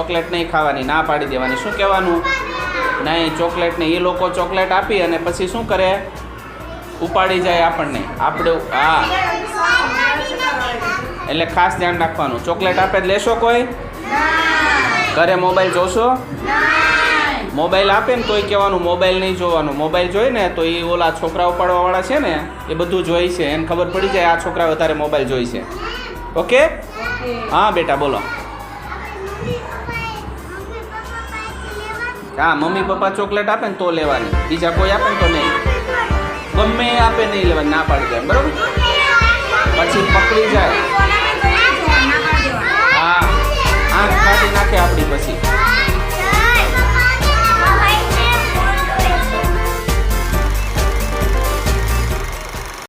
Chocolate નહીં ખાવાની, ના પાડી દેવાની. શું કહેવાનું? નહીં, ચોકલેટ નહીં. એ લોકો ચોકલેટ આપી અને પછી શું કરે? ઉપાડી જાય આપણને. આપણે હા, એટલે ખાસ ધ્યાન રાખવાનું. ચોકલેટ આપે લેશો કોઈ? ઘરે મોબાઈલ જોશો? મોબાઈલ આપે ને તોય કહેવાનું મોબાઈલ નહીં જોવાનું. મોબાઈલ જોઈ ને તો એ ઓલા છોકરા ઉપાડવાવાળા છે ને એ બધું જોઈ છે, એને ખબર પડી જાય આ છોકરા વધારે મોબાઈલ જોઈ છે. ઓકે? હા બેટા બોલો. હા, મમ્મી પપ્પા ચોકલેટ આપે ને તો લેવાની, બીજા કોઈ આપે ને તો નહીં. ગમે આપે નહીં લેવાની, ના પાડી દે. બરોબર? પછી પકડી જાય